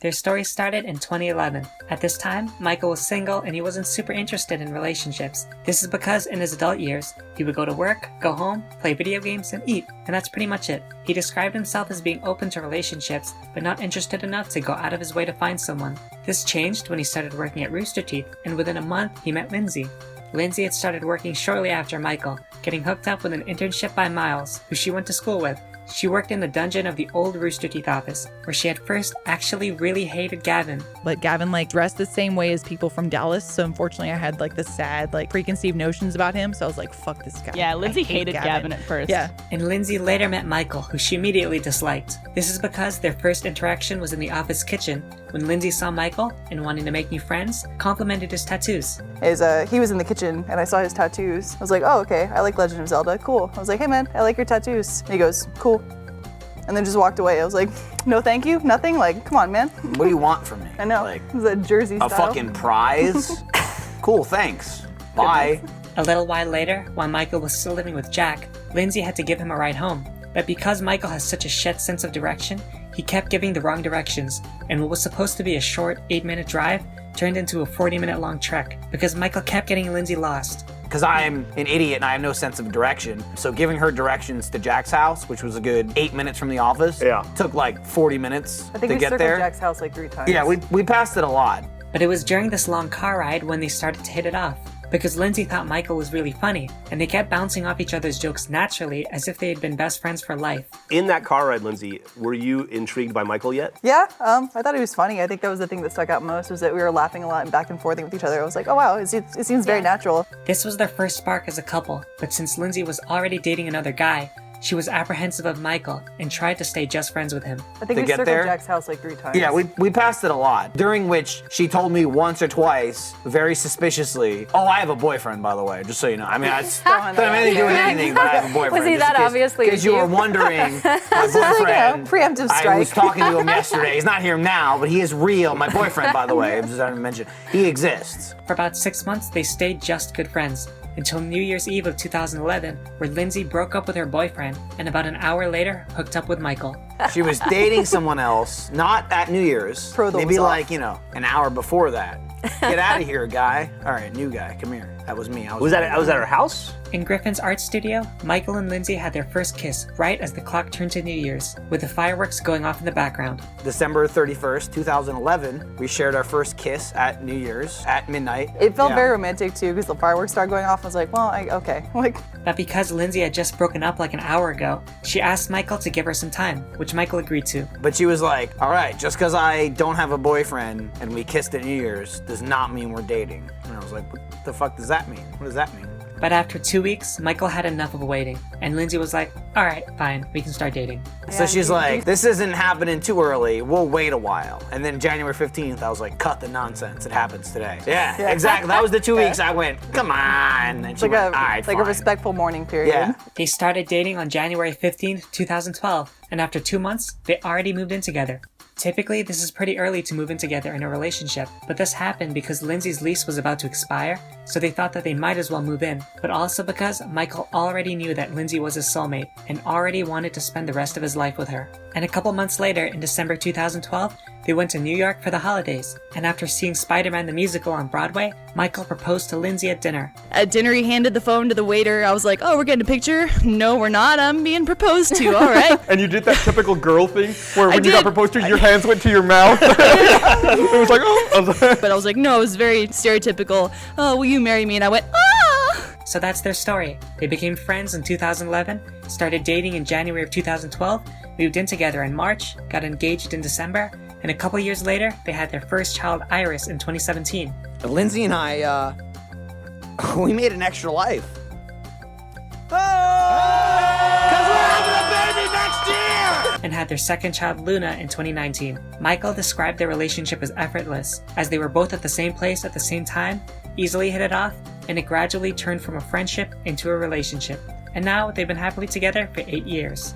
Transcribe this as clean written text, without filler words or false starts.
Their story started in 2011. At this time, Michael was single and he wasn't super interested in relationships. This is because in his adult years, he would go to work, go home, play video games, and eat, and that's pretty much it. He described himself as being open to relationships, but not interested enough to go out of his way to find someone. This changed when he started working at Rooster Teeth, and within a month, he met Lindsay. Lindsay had started working shortly after Michael, getting hooked up with an internship by Miles, who she went to school with. She worked in the dungeon of the old Rooster Teeth office, where she at first actually really hated Gavin. But Gavin dressed the same way as people from Dallas, so unfortunately I had this sad preconceived notions about him, so I was like, fuck this guy. Yeah, Lindsay hated Gavin at first. Yeah. And Lindsay later met Michael, who she immediately disliked. This is because their first interaction was in the office kitchen, when Lindsay saw Michael and, wanting to make new friends, complimented his tattoos. He was in the kitchen and I saw his tattoos. I was like, oh, okay, I like Legend of Zelda, cool. I was like, hey man, I like your tattoos. And he goes, cool. And then just walked away. I was like, no thank you, nothing? Come on, man. What do you want from me? I know, it was a Jersey a style. fucking prize? Cool, thanks. Bye. A little while later, while Michael was still living with Jack, Lindsay had to give him a ride home. But because Michael has such a shed sense of direction, he kept giving the wrong directions, and what was supposed to be a short 8-minute drive turned into a 40-minute long trek, because Michael kept getting Lindsay lost. Because I'm an idiot and I have no sense of direction. So giving her directions to Jack's house, which was a good 8 minutes from the office, took 40 minutes I think to we get circled there. Jack's house 3 times. Yeah, we passed it a lot. But it was during this long car ride when they started to hit it off, because Lindsay thought Michael was really funny, and they kept bouncing off each other's jokes naturally as if they had been best friends for life. In that car ride, Lindsay, were you intrigued by Michael yet? Yeah, I thought he was funny. I think that was the thing that stuck out most, was that we were laughing a lot and back and forthing with each other. I was like, oh wow, it seems very natural. This was their first spark as a couple, but since Lindsay was already dating another guy, she was apprehensive of Michael and tried to stay just friends with him. I think To we get circled there? Jack's house 3 times. Yeah, we passed it a lot. During which she told me once or twice, very suspiciously, oh, I have a boyfriend, by the way, just so you know. I mean, I don't have anything to do with anything, but I have a boyfriend. Was he that obviously Because you were wondering, my boyfriend, preemptive I was strike. talking to him yesterday. He's not here now, but he is real. My boyfriend, by the way, I just wanted to mention, he exists. For about 6 months, they stayed just good friends, until New Year's Eve of 2011, where Lindsay broke up with her boyfriend and about an hour later hooked up with Michael. She was dating someone else, not at New Year's. Frodo Maybe was an hour before that. Get out of here, guy. All right, new guy, come here. That was me. I Was that at her house? In Griffin's art studio, Michael and Lindsay had their first kiss right as the clock turned to New Year's, with the fireworks going off in the background. December 31st, 2011, we shared our first kiss at New Year's at midnight. It felt very romantic too, because the fireworks started going off. I was like, well, okay. But because Lindsay had just broken up an hour ago, she asked Michael to give her some time, which Michael agreed to. But she was like, all right, just because I don't have a boyfriend and we kissed at New Year's does not mean we're dating. And I was like, what the fuck does that mean? What does that mean? But after 2 weeks, Michael had enough of waiting, and Lindsay was like, all right, fine, we can start dating. So she's like, this isn't happening too early. We'll wait a while. And then January 15th, I was like, cut the nonsense. It happens today. Yeah, exactly. That was the 2 weeks I went, come on. And she went, all right, a respectful mourning period. Yeah. They started dating on January 15th, 2012, and after 2 months, they already moved in together. Typically, this is pretty early to move in together in a relationship, but this happened because Lindsay's lease was about to expire, so they thought that they might as well move in, but also because Michael already knew that Lindsay was his soulmate and already wanted to spend the rest of his life with her. And a couple months later, in December 2012, they went to New York for the holidays, and after seeing Spider-Man the musical on Broadway, Michael proposed to Lindsay at dinner. At dinner, he handed the phone to the waiter. I was like, oh, we're getting a picture? No, we're not. I'm being proposed to. All right. And you did that typical girl thing where when you did. got proposed to, your hands went to your mouth. It was like, oh. But I was like, no, it was very stereotypical. Oh, will you marry me? And I went, ah! So that's their story. They became friends in 2011, started dating in January of 2012, moved in together in March, got engaged in December, and a couple years later, they had their first child, Iris, in 2017. Lindsay and I, we made an extra life. And had their second child, Luna, in 2019. Michael described their relationship as effortless, as they were both at the same place at the same time, easily hit it off, and it gradually turned from a friendship into a relationship. And now they've been happily together for 8 years.